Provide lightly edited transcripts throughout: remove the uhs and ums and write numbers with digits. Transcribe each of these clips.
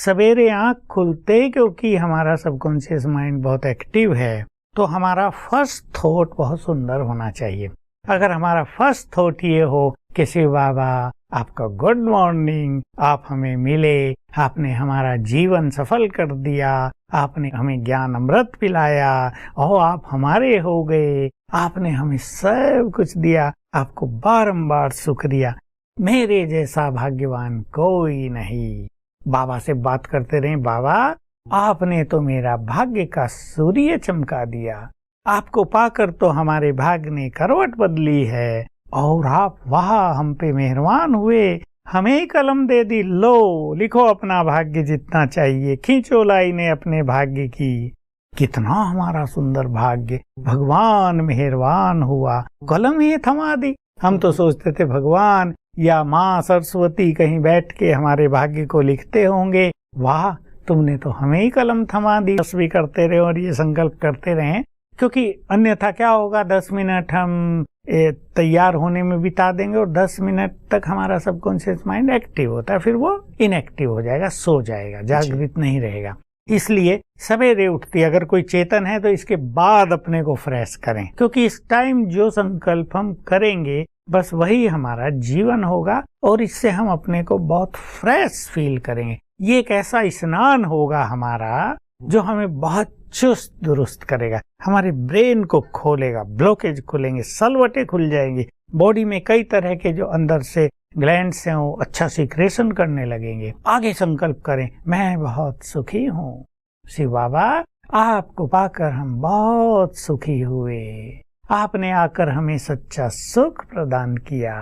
सवेरे आंख खुलते ही, क्योंकि हमारा सबकॉन्शियस माइंड बहुत एक्टिव है, तो हमारा फर्स्ट थॉट बहुत सुंदर होना चाहिए। अगर हमारा फर्स्ट थॉट ये हो कि शिव बाबा आपका गुड मॉर्निंग, आप हमें मिले, आपने हमारा जीवन सफल कर दिया, आपने हमें ज्ञान अमृत पिलाया और आप हमारे हो गए, आपने हमें सब कुछ दिया, आपको बारंबार शुक्रिया, मेरे जैसा भाग्यवान कोई नहीं। बाबा से बात करते रहे, बाबा आपने तो मेरा भाग्य का सूर्य चमका दिया, आपको पाकर तो हमारे भाग्य ने करवट बदली है, और आप वाह हम पे मेहरबान हुए, हमें ही कलम दे दी, लो लिखो अपना भाग्य जितना चाहिए, खींचो लाइनें अपने भाग्य की। कितना हमारा सुंदर भाग्य, भगवान मेहरबान हुआ, कलम ही थमा दी। हम तो सोचते थे भगवान या माँ सरस्वती कहीं बैठ के हमारे भाग्य को लिखते होंगे, वाह तुमने तो हमें ही कलम थमा दी। बस भी करते रहे और ये संकल्प करते रहे, क्योंकि अन्यथा क्या होगा, 10 मिनट हम तैयार होने में बिता देंगे और 10 मिनट तक हमारा सबकॉन्शियस माइंड एक्टिव होता है, फिर वो इनएक्टिव हो जाएगा, सो जाएगा, जागृत नहीं रहेगा। इसलिए सवेरे उठती अगर कोई चेतन है तो इसके बाद अपने को फ्रेश करें, क्योंकि इस टाइम जो संकल्प हम करेंगे बस वही हमारा जीवन होगा और इससे हम अपने को बहुत फ्रेश फील करेंगे। ये एक ऐसा स्नान होगा हमारा जो हमें बहुत चुस्त दुरुस्त करेगा, हमारे ब्रेन को खोलेगा, ब्लॉकेज खुलेंगे, सलवटे खुल जाएंगे, बॉडी में कई तरह के जो अंदर से ग्लैंड्स हैं वो अच्छा सीक्रेशन करने लगेंगे। आगे संकल्प करें, मैं बहुत सुखी हूँ, शिव बाबा आपको पाकर हम बहुत सुखी हुए, आपने आकर हमें सच्चा सुख प्रदान किया,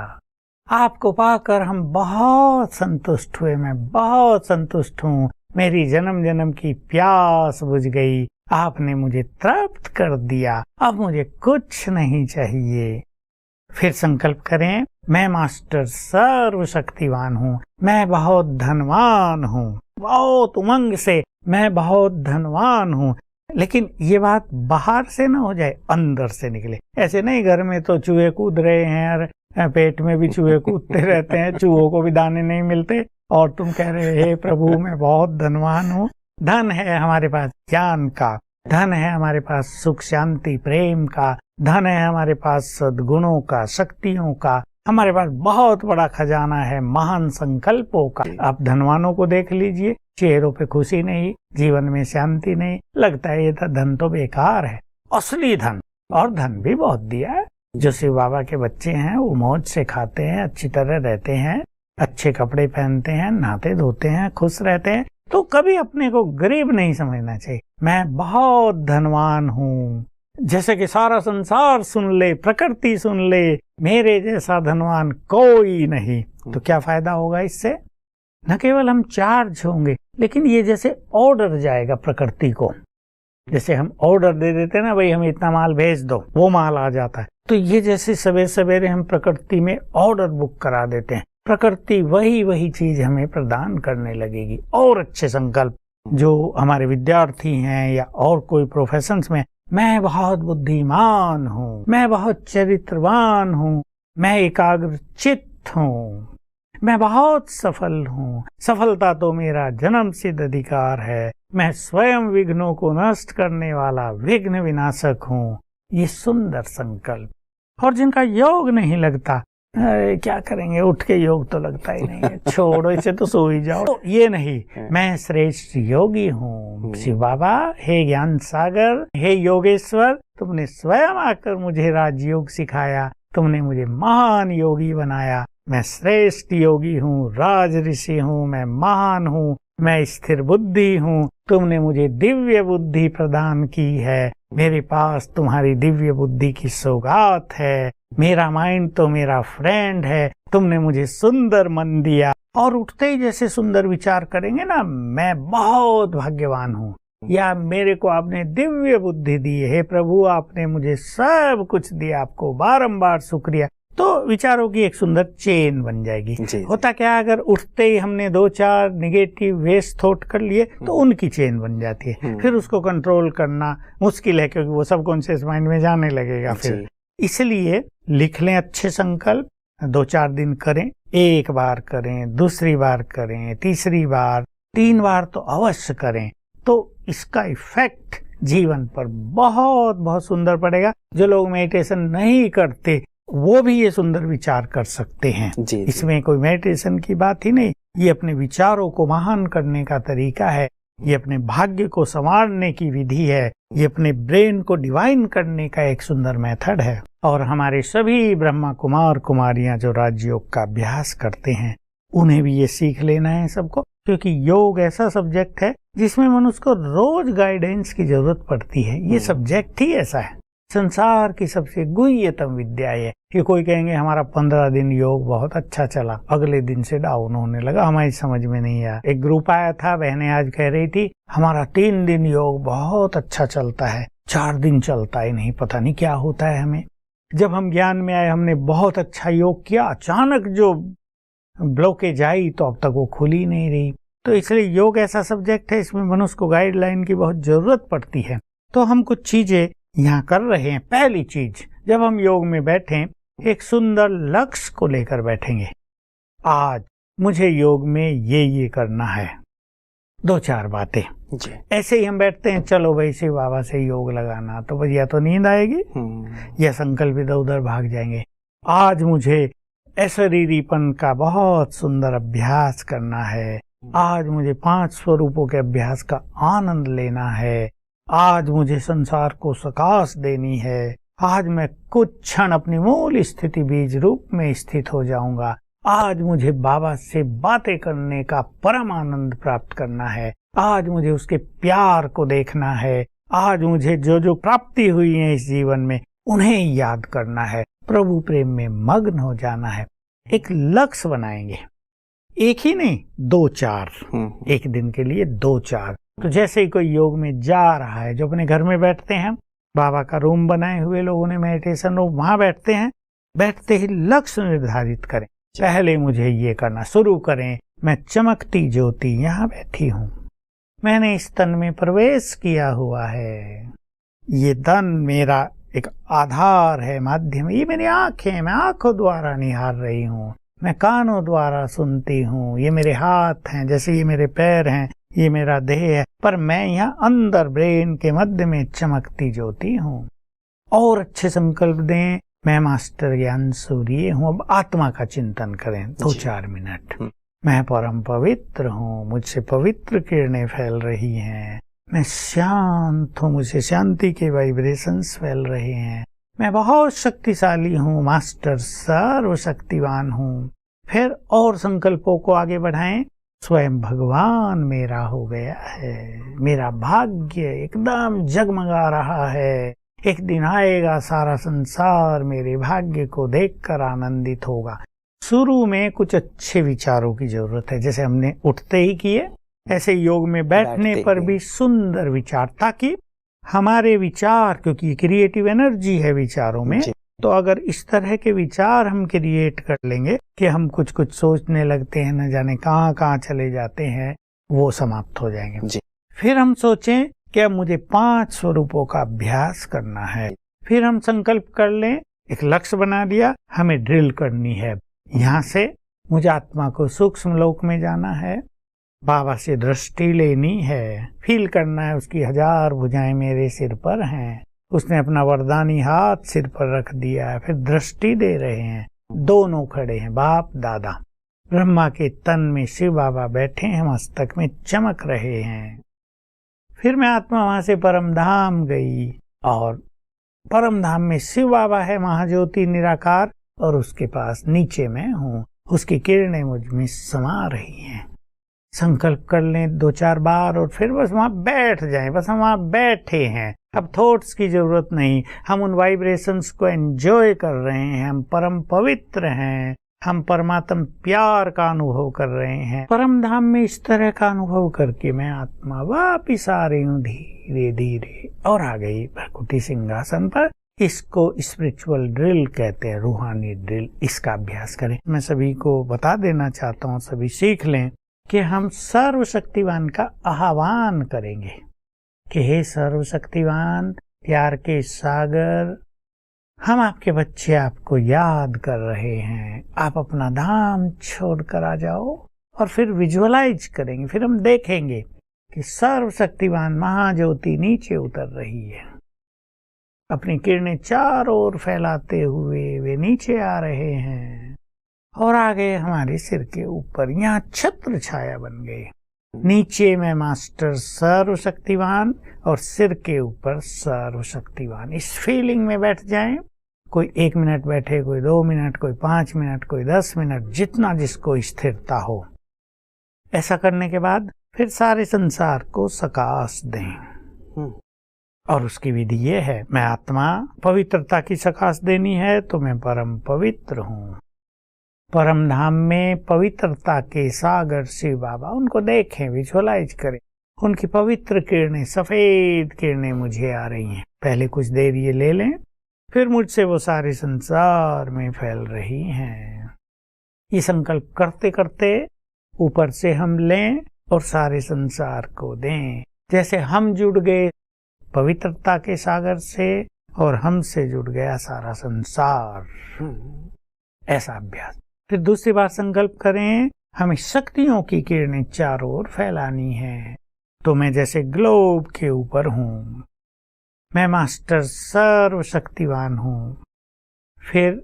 आपको पाकर हम बहुत संतुष्ट हुए, मैं बहुत संतुष्ट हूँ, मेरी जन्म जन्म की प्यास बुझ गई, आपने मुझे तृप्त कर दिया, अब मुझे कुछ नहीं चाहिए। फिर संकल्प करें, मैं मास्टर सर्वशक्तिवान हूँ, मैं बहुत धनवान हूँ, बहुत उमंग से मैं बहुत धनवान हूँ। लेकिन ये बात बाहर से ना हो जाए, अंदर से निकले। ऐसे नहीं घर में तो चूहे कूद रहे हैं और पेट में भी चूहे कूदते रहते हैं, चूहों को भी दाने नहीं मिलते और तुम कह रहे हे प्रभु मैं बहुत धनवान हूँ। धन है हमारे पास ज्ञान का, धन है हमारे पास सुख शांति प्रेम का, धन है हमारे पास सद्गुणों का, शक्तियों का, हमारे पास बहुत बड़ा खजाना है महान संकल्पों का। आप धनवानों को देख लीजिए, चेहरों पे खुशी नहीं, जीवन में शांति नहीं, लगता है ये धन तो बेकार है। असली धन, और धन भी बहुत दिया है। जो शिव बाबा के बच्चे हैं वो मौज से खाते हैं, अच्छी तरह रहते हैं, अच्छे कपड़े पहनते हैं, नहाते धोते हैं, खुश रहते हैं, तो कभी अपने को गरीब नहीं समझना चाहिए। मैं बहुत धनवान हूँ, जैसे कि सारा संसार सुन ले, प्रकृति सुन ले, मेरे जैसा धनवान कोई नहीं। तो क्या फायदा होगा इससे? न केवल हम चार्ज होंगे, लेकिन ये जैसे ऑर्डर जाएगा प्रकृति को, जैसे हम ऑर्डर दे देते हैं ना, भाई हमें इतना माल भेज दो, वो माल आ जाता है। तो ये जैसे सवेरे सवेरे हम प्रकृति में ऑर्डर बुक करा देते हैं, प्रकृति वही चीज हमें प्रदान करने लगेगी। और अच्छे संकल्प जो हमारे विद्यार्थी हैं या और कोई प्रोफेशंस में, मैं बहुत बुद्धिमान हूँ, मैं बहुत चरित्रवान हूँ, मैं एकाग्र चित्त हूँ, मैं बहुत सफल हूँ, सफलता तो मेरा जन्म सिद्ध अधिकार है, मैं स्वयं विघ्नों को नष्ट करने वाला विघ्न विनाशक हूँ। ये सुंदर संकल्प। और जिनका योग नहीं लगता, अरे क्या करेंगे, उठ के योग तो लगता ही नहीं है, छोड़ो इसे तो सो ही जाओ, तो ये नहीं, मैं श्रेष्ठ योगी हूँ। शिव बाबा हे ज्ञान सागर, हे योगेश्वर, तुमने स्वयं आकर मुझे राजयोग सिखाया, तुमने मुझे महान योगी बनाया, मैं श्रेष्ठ योगी हूँ, राज ऋषि हूँ, मैं महान हूँ, मैं स्थिर बुद्धि हूँ, तुमने मुझे दिव्य बुद्धि प्रदान की है, मेरे पास तुम्हारी दिव्य बुद्धि की सौगात है, मेरा माइंड तो मेरा फ्रेंड है, तुमने मुझे सुंदर मन दिया। और उठते ही जैसे सुंदर विचार करेंगे ना, मैं बहुत भाग्यवान हूँ, या मेरे को आपने दिव्य बुद्धि दी है, हे प्रभु आपने मुझे सब कुछ दिया, आपको बारंबार शुक्रिया। तो विचारों की एक सुंदर चेन बन जाएगी। होता क्या, अगर उठते ही हमने 2-4 निगेटिव वेस्ट थॉट कर लिए तो उनकी चेन बन जाती है, फिर उसको कंट्रोल करना मुश्किल है, क्योंकि वो सबकॉन्शियस माइंड में जाने लगेगा फिर। इसलिए लिख लें अच्छे संकल्प, 2-4 दिन करें, एक बार करें, दूसरी बार करें, तीसरी बार, 3 बार तो अवश्य करें, तो इसका इफेक्ट जीवन पर बहुत बहुत सुंदर पड़ेगा। जो लोग मेडिटेशन नहीं करते वो भी ये सुंदर विचार कर सकते हैं। जी। इसमें कोई मेडिटेशन की बात ही नहीं, ये अपने विचारों को महान करने का तरीका है, ये अपने भाग्य को संवारने की विधि है, ये अपने ब्रेन को डिवाइन करने का एक सुंदर मेथड है। और हमारे सभी ब्रह्मा कुमार कुमारियां जो राजयोग का अभ्यास करते हैं उन्हें भी ये सीख लेना है सबको, क्योंकि योग ऐसा सब्जेक्ट है जिसमें मनुष्य को रोज गाइडेंस की जरूरत पड़ती है। ये सब्जेक्ट ही ऐसा है, संसार की सबसे गुह्यतम विद्या है। कि कोई कहेंगे हमारा 15 दिन योग बहुत अच्छा चला, अगले दिन से डाउन होने लगा, हमारी समझ में नहीं आया। एक ग्रुप आया था, बहनें आज कह रही थी हमारा 3 दिन योग बहुत अच्छा चलता है, 4 दिन चलता ही नहीं, पता नहीं क्या होता है हमें। जब हम ज्ञान में आए हमने बहुत अच्छा योग किया, अचानक जो ब्लॉकेज आई तो अब तक वो खुल ही नहीं रही। तो इसलिए योग ऐसा सब्जेक्ट है, इसमें मनुष्य को गाइडलाइन की बहुत जरूरत पड़ती है। तो हम कुछ चीजें यहाँ कर रहे हैं। पहली चीज, जब हम योग में बैठें एक सुंदर लक्ष्य को लेकर बैठेंगे। आज मुझे योग में ये करना है, 2-4 बातें जी। ऐसे ही हम बैठते हैं, चलो भाई शिव बाबा से योग लगाना, तो बस या तो नींद आएगी या संकल्प इधर उधर भाग जाएंगे। आज मुझे अशरीरीपन का बहुत सुंदर अभ्यास करना है, आज मुझे 5 स्वरूपों के अभ्यास का आनंद लेना है, आज मुझे संसार को सकाश देनी है, आज मैं कुछ क्षण अपनी मूल स्थिति बीज रूप में स्थित हो जाऊंगा, आज मुझे बाबा से बातें करने का परम आनंद प्राप्त करना है, आज मुझे उसके प्यार को देखना है, आज मुझे जो जो प्राप्ति हुई है इस जीवन में उन्हें याद करना है, प्रभु प्रेम में मग्न हो जाना है। एक लक्ष्य बनाएंगे, एक ही नहीं 2-4, एक दिन के लिए 2-4। तो जैसे ही कोई योग में जा रहा है, जो अपने घर में बैठते हैं, बाबा का रूम बनाए हुए लोगों ने मेडिटेशन रूम, वहां बैठते हैं, बैठते ही लक्ष्य निर्धारित करें, पहले मुझे ये करना शुरू करें। मैं चमकती ज्योति यहाँ बैठी हूँ, मैंने इस तन में प्रवेश किया हुआ है, ये तन मेरा एक आधार है, माध्यम, ये मेरी आंखें, मैं आंखों द्वारा निहार रही हूँ, मैं कानों द्वारा सुनती हूँ, ये मेरे हाथ हैं, जैसे ये मेरे पैर हैं, ये मेरा देह है, पर मैं यहाँ अंदर ब्रेन के मध्य में चमकती ज्योति हूँ। और अच्छे संकल्प दें, मैं मास्टर ज्ञान सूर्य हूँ। अब आत्मा का चिंतन करें 2-4 मिनट। मैं परम पवित्र हूँ, मुझसे पवित्र किरणें फैल रही हैं, मैं शांत हूँ, मुझे शांति के वाइब्रेशंस फैल रहे हैं, मैं बहुत शक्तिशाली हूँ, मास्टर सर्वशक्तिवान हूँ। फिर और संकल्पों को आगे बढ़ाएं, स्वयं भगवान मेरा हो गया है, मेरा भाग्य एकदम जगमगा रहा है, एक दिन आएगा सारा संसार मेरे भाग्य को देखकर आनंदित होगा। शुरू में कुछ अच्छे विचारों की जरूरत है, जैसे हमने उठते ही किए, ऐसे योग में बैठने पर भी सुंदर विचार, ताकि हमारे विचार, क्योंकि क्रिएटिव एनर्जी है विचारों में, तो अगर इस तरह के विचार हम क्रिएट कर लेंगे कि हम कुछ कुछ सोचने लगते हैं, न जाने कहाँ कहाँ चले जाते हैं, वो समाप्त हो जाएंगे जी। फिर हम सोचें कि अब मुझे 5 स्वरूपों का अभ्यास करना है। फिर हम संकल्प कर लें, एक लक्ष्य बना दिया, हमें ड्रिल करनी है, यहाँ से मुझे आत्मा को सूक्ष्म लोक में जाना है, बाबा से दृष्टि लेनी है, फील करना है उसकी 1000 भुजाएं मेरे सिर पर हैं, उसने अपना वरदानी हाथ सिर पर रख दिया है, फिर दृष्टि दे रहे हैं, दोनों खड़े हैं, बाप दादा। ब्रह्मा के तन में शिव बाबा बैठे हैं, मस्तक में चमक रहे हैं। फिर मैं आत्मा वहां से परम धाम गई, और परम धाम में शिव बाबा है, महाज्योति निराकार, और उसके पास नीचे मैं हूँ, उसकी किरणें मुझ में समा रही हैं। संकल्प कर लें 2-4 बार, और फिर बस वहां बैठ जाएं, बस हम वहां बैठे हैं, अब थॉट्स की जरूरत नहीं, हम उन वाइब्रेशंस को एंजॉय कर रहे हैं, हम परम पवित्र हैं, हम परमात्म प्यार का अनुभव कर रहे हैं। परम धाम में इस तरह का अनुभव करके मैं आत्मा वापिस आ रही हूँ धीरे धीरे, और आ गई भ्रकुटी सिंहासन पर। इसको स्पिरिचुअल ड्रिल कहते हैं, रूहानी ड्रिल। इसका अभ्यास करें। मैं सभी को बता देना चाहता हूँ, सभी सीख लें कि हम सर्वशक्तिवान का आह्वान करेंगे कि हे सर्वशक्तिवान, प्यार के सागर, हम आपके बच्चे आपको याद कर रहे हैं, आप अपना धाम छोड़कर आ जाओ और फिर विजुअलाइज करेंगे, फिर हम देखेंगे कि सर्वशक्तिमान महाज्योति नीचे उतर रही है, अपनी किरणें चारों ओर फैलाते हुए वे नीचे आ रहे हैं और आगे हमारे सिर के ऊपर यहाँ छत्र छाया बन गए। नीचे में मास्टर सर्वशक्तिवान और सिर के ऊपर सर्वशक्तिवान। इस फीलिंग में बैठ जाएं। कोई 1 मिनट बैठे, कोई 2 मिनट, कोई 5 मिनट, कोई 10 मिनट, जितना जिसको स्थिरता हो। ऐसा करने के बाद फिर सारे संसार को सकाश दें। और उसकी विधि ये है, मैं आत्मा पवित्रता की सकाश देनी है तो मैं परम पवित्र हूँ। परम धाम में पवित्रता के सागर शिव बाबा, उनको देखें, विजुअलाइज करें। उनकी पवित्र किरणें, सफेद किरणें मुझे आ रही हैं। पहले कुछ देर ये ले लें, फिर मुझसे वो सारे संसार में फैल रही हैं। ये संकल्प करते करते ऊपर से हम लें और सारे संसार को दें। जैसे हम जुड़ गए पवित्रता के सागर से और हमसे जुड़ गया सारा संसार। ऐसा अभ्यास। फिर दूसरी बार संकल्प करें, हमें शक्तियों की किरणें चारों ओर फैलानी है। तो मैं जैसे ग्लोब के ऊपर हूँ, मैं मास्टर सर्वशक्तिवान हूँ। फिर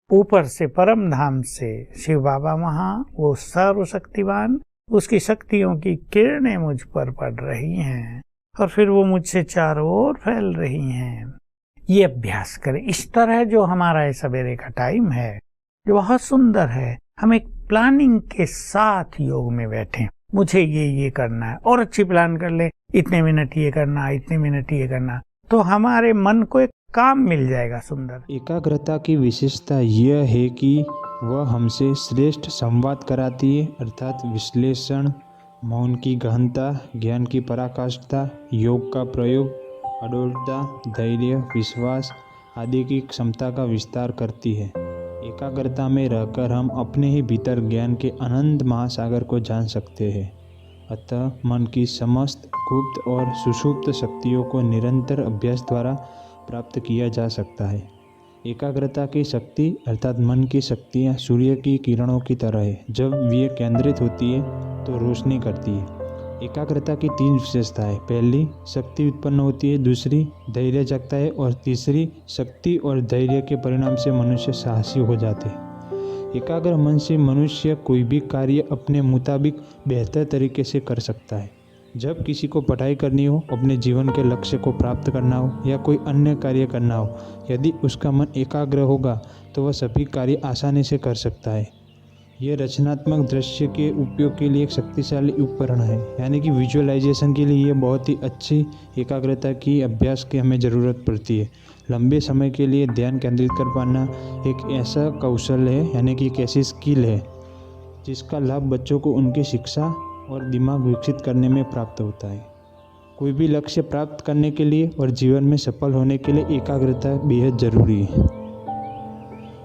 ऊपर से परम धाम से शिव बाबा वहाँ, वो सर्वशक्तिवान, उसकी शक्तियों की किरणें मुझ पर पड़ रही हैं और फिर वो मुझसे चारों ओर फैल रही हैं। ये अभ्यास करें। इस तरह जो हमारा ये सवेरे का टाइम है, जो बहुत सुंदर है, हम एक प्लानिंग के साथ योग में बैठें। मुझे ये करना है और अच्छी प्लान कर ले, इतने मिनट ये करना, इतने मिनट ये करना, तो हमारे मन को एक काम मिल जाएगा सुंदर। एकाग्रता की विशेषता यह है कि वह हमसे श्रेष्ठ संवाद कराती है, अर्थात विश्लेषण, मौन की गहनता, ज्ञान की पराकाष्ठा, योग का प्रयोग, अडोलता, धैर्य, विश्वास आदि की क्षमता का विस्तार करती है। एकाग्रता में रहकर हम अपने ही भीतर ज्ञान के अनंत महासागर को जान सकते हैं। अतः मन की समस्त गुप्त और सुषुप्त शक्तियों को निरंतर अभ्यास द्वारा प्राप्त किया जा सकता है। एकाग्रता की शक्ति अर्थात मन की शक्तियाँ सूर्य की किरणों की तरह है। जब वे केंद्रित होती है तो रोशनी करती है। एकाग्रता की 3 विशेषताएं। पहली, शक्ति उत्पन्न होती है। दूसरी, धैर्य जगता है। और तीसरी, शक्ति और धैर्य के परिणाम से मनुष्य साहसी हो जाते हैं। एकाग्र मन से मनुष्य कोई भी कार्य अपने मुताबिक बेहतर तरीके से कर सकता है। जब किसी को पढ़ाई करनी हो, अपने जीवन के लक्ष्य को प्राप्त करना हो या कोई अन्य कार्य करना हो, यदि उसका मन एकाग्र होगा तो वह सभी कार्य आसानी से कर सकता है। यह रचनात्मक दृश्य के उपयोग के लिए एक शक्तिशाली उपकरण है, यानी कि विजुअलाइजेशन के लिए यह बहुत ही अच्छी एकाग्रता की अभ्यास की हमें ज़रूरत पड़ती है। लंबे समय के लिए ध्यान केंद्रित कर पाना एक ऐसा कौशल है, यानी कि एक ऐसी स्किल है जिसका लाभ बच्चों को उनकी शिक्षा और दिमाग विकसित करने में प्राप्त होता है। कोई भी लक्ष्य प्राप्त करने के लिए और जीवन में सफल होने के लिए एकाग्रता बेहद ज़रूरी है।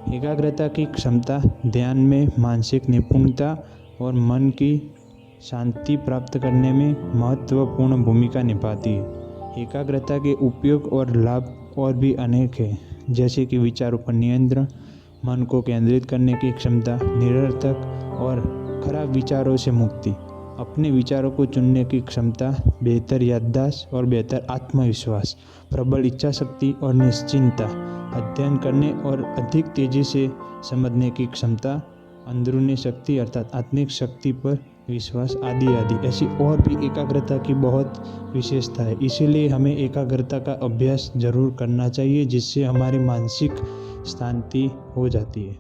एकाग्रता की क्षमता ध्यान में मानसिक निपुणता और मन की शांति प्राप्त करने में महत्वपूर्ण भूमिका निभाती है। एकाग्रता के उपयोग और लाभ और भी अनेक हैं, जैसे कि विचारों पर नियंत्रण, मन को केंद्रित करने की क्षमता, निरर्थक और खराब विचारों से मुक्ति, अपने विचारों को चुनने की क्षमता, बेहतर याददाश्त और बेहतर आत्मविश्वास, प्रबल इच्छा शक्ति और निश्चिंतता, अध्ययन करने और अधिक तेजी से समझने की क्षमता, अंदरूनी शक्ति अर्थात आत्मिक शक्ति पर विश्वास आदि आदि। ऐसी और भी एकाग्रता की बहुत विशेषता है। इसीलिए हमें एकाग्रता का अभ्यास जरूर करना चाहिए, जिससे हमारी मानसिक शांति हो जाती है।